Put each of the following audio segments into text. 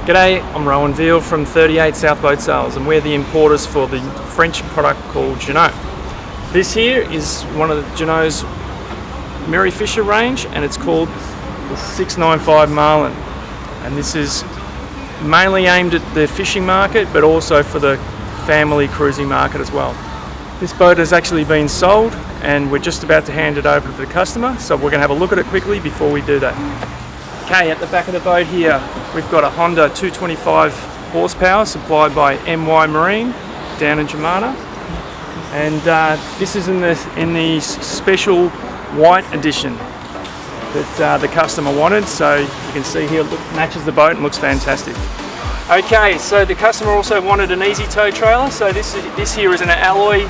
G'day, I'm Rowan Veal from 38 South Boat Sales, and we're the importers for the French product called Jeanneau. This here is one of Jeanneau's Mary Fisher range, and it's called the 695 Marlin. And this is mainly aimed at the fishing market, but also for the family cruising market as well. This boat has actually been sold, and we're just about to hand it over to the customer, so we're going to have a look at it quickly before we do that. Okay, at the back of the boat here, we've got a Honda 225 horsepower supplied by MY Marine down in Germana, and this is in the special white edition that the customer wanted. So you can see here, it matches the boat and looks fantastic. Okay, so the customer also wanted an easy tow trailer. So this here is an alloy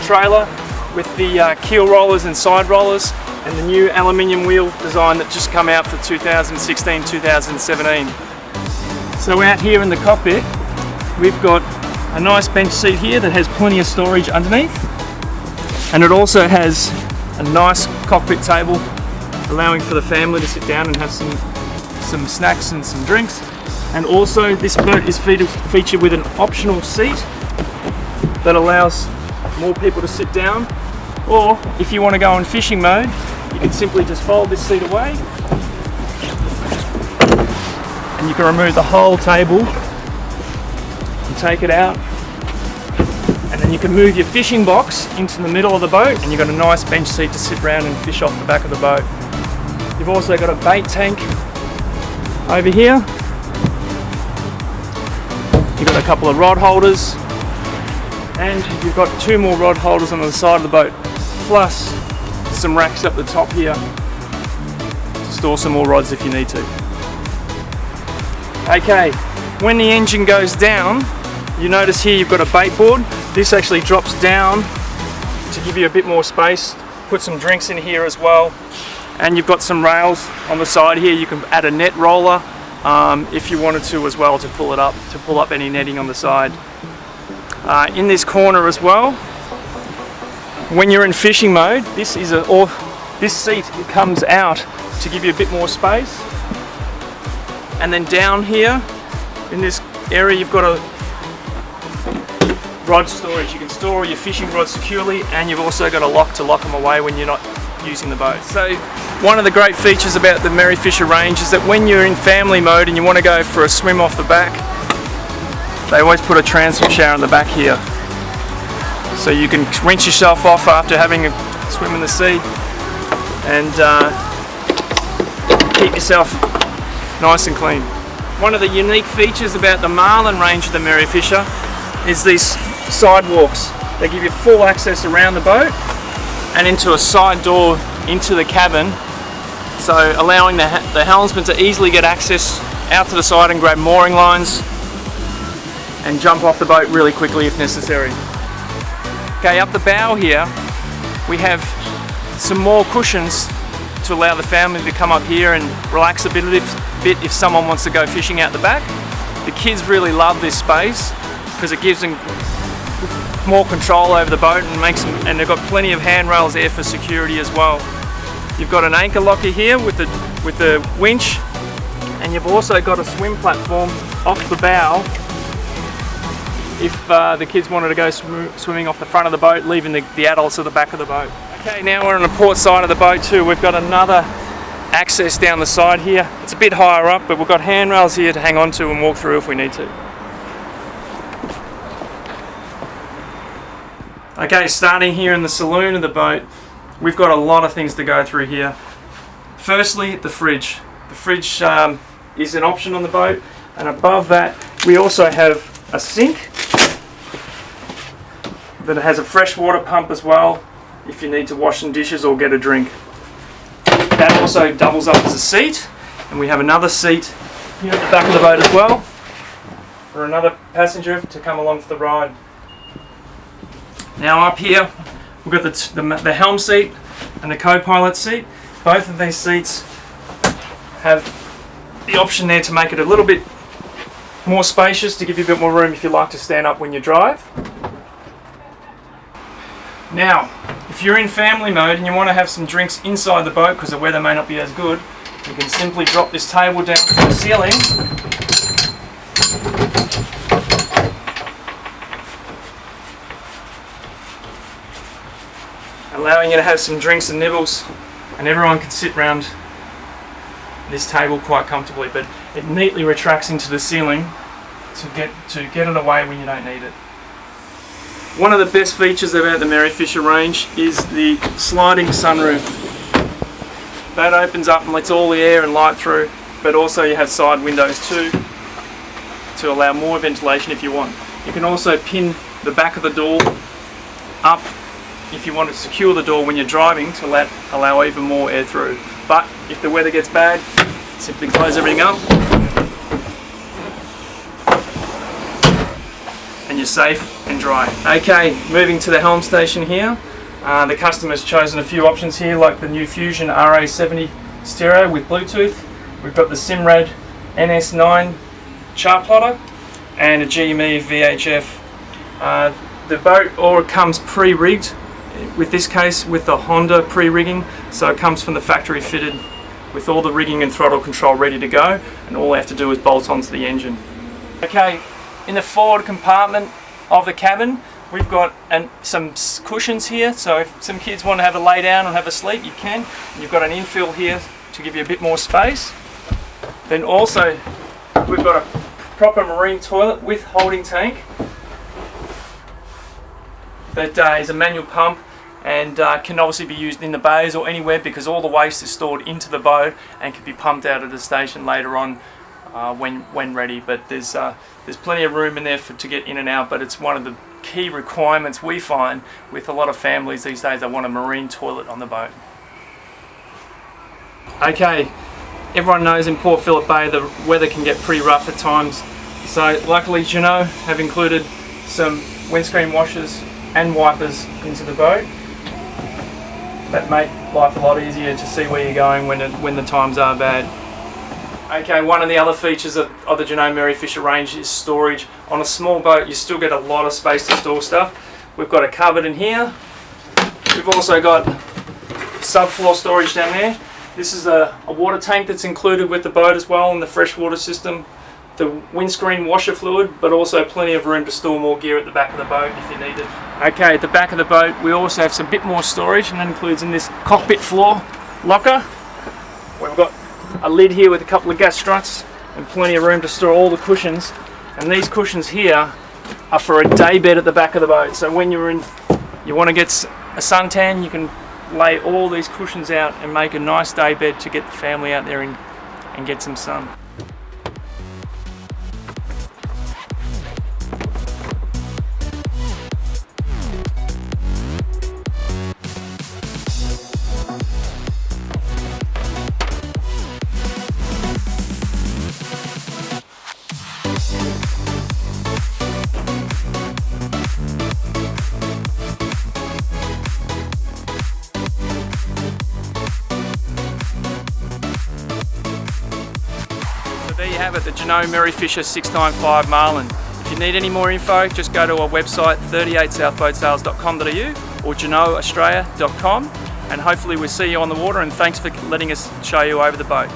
trailer with the keel rollers and side rollers, and the new aluminium wheel design that just come out for 2016-2017. So out here in the cockpit, we've got a nice bench seat here that has plenty of storage underneath, and it also has a nice cockpit table allowing for the family to sit down and have some snacks and some drinks. And also this boat is featured with an optional seat that allows more people to sit down, or if you want to go in fishing mode, you can simply just fold this seat away and you can remove the whole table and take it out, and then you can move your fishing box into the middle of the boat, and you've got a nice bench seat to sit around and fish off the back of the boat. You've also got a bait tank over here. You've got a couple of rod holders, and you've got two more rod holders on the side of the boat, plus some racks up the top here to store some more rods if you need to. Okay, when the engine goes down, you notice here you've got a bait board. This actually drops down to give you a bit more space. Put some drinks in here as well, and you've got some rails on the side here. You can add a net roller if you wanted to as well, to pull up any netting on the side. In this corner as well, when you're in fishing mode, this seat comes out to give you a bit more space. And then down here in this area, you've got a rod storage. You can store all your fishing rods securely, and you've also got a lock to lock them away when you're not using the boat. So one of the great features about the Mary Fisher range is that when you're in family mode and you want to go for a swim off the back, they always put a transfer shower in the back here, so you can rinse yourself off after having a swim in the sea and keep yourself nice and clean. One of the unique features about the Marlin range of the Mary Fisher is these sidewalks. They give you full access around the boat and into a side door into the cabin, so allowing the helmsman to easily get access out to the side and grab mooring lines and jump off the boat really quickly if necessary. Okay, up the bow here we have some more cushions to allow the family to come up here and relax a bit if someone wants to go fishing out the back. The kids really love this space because it gives them more control over the boat and they've got plenty of handrails there for security as well. You've got an anchor locker here with the winch, and you've also got a swim platform off the bow if the kids wanted to go swimming off the front of the boat, leaving the adults at the back of the boat. Okay, now we're on the port side of the boat too. We've got another access down the side here. It's a bit higher up, but we've got handrails here to hang on to and walk through if we need to. Okay, starting here in the saloon of the boat, we've got a lot of things to go through here. Firstly, the fridge. The fridge is an option on the boat, and above that we also have a sink that has a freshwater pump as well if you need to wash some dishes or get a drink. That also doubles up as a seat, and we have another seat here at the back of the boat as well for another passenger to come along for the ride. Now up here we've got the helm seat and the co-pilot seat. Both of these seats have the option there to make it a little bit more spacious, to give you a bit more room if you like to stand up when you drive. Now, if you're in family mode and you want to have some drinks inside the boat because the weather may not be as good, you can simply drop this table down from the ceiling allowing you to have some drinks and nibbles, and everyone can sit around this table quite comfortably, but it neatly retracts into the ceiling to get it away when you don't need it. One of the best features about the Mary Fisher range is the sliding sunroof. That opens up and lets all the air and light through, but also you have side windows too to allow more ventilation if you want. You can also pin the back of the door up if you want to secure the door when you're driving to allow even more air through. But if the weather gets bad, simply close everything up and you're safe and dry. Okay, moving to the helm station here. The customer's chosen a few options here, like the new Fusion RA70 stereo with Bluetooth. We've got the Simrad NS9 chart plotter and a GME VHF. The boat all comes pre-rigged, with this case with the Honda pre-rigging, so it comes from the factory fitted with all the rigging and throttle control ready to go, and all we have to do is bolt onto the engine. Okay, in the forward compartment of the cabin we've got some cushions here, so if some kids want to have a lay down and have a sleep, you can. And you've got an infill here to give you a bit more space. Then also we've got a proper marine toilet with holding tank that is a manual pump and can obviously be used in the bays or anywhere, because all the waste is stored into the boat and can be pumped out of the station later on when ready. But there's plenty of room in there to get in and out, but it's one of the key requirements we find with a lot of families these days. They want a marine toilet on the boat. Okay, everyone knows in Port Phillip Bay the weather can get pretty rough at times, so luckily Jeanneau have included some windscreen washers and wipers into the boat that make life a lot easier to see where you're going when the times are bad. Okay, one of the other features of the Jeanneau Mary Fisher range is storage. On a small boat you still get a lot of space to store stuff. We've got a cupboard in here. We've also got subfloor storage down there. This is a water tank that's included with the boat as well in the freshwater system. The windscreen washer fluid, but also plenty of room to store more gear at the back of the boat if you need it. Okay, at the back of the boat we also have some bit more storage, and that includes in this cockpit floor locker. We've got a lid here with a couple of gas struts and plenty of room to store all the cushions. And these cushions here are for a day bed at the back of the boat. So when you want to get a suntan, you can lay all these cushions out and make a nice day bed to get the family out there and get some sun. There you have it, the Jeanneau Mary Fisher 695 Marlin. If you need any more info, just go to our website 38southboatsales.com.au or jeanneauaustralia.com, and hopefully we'll see you on the water, and thanks for letting us show you over the boat.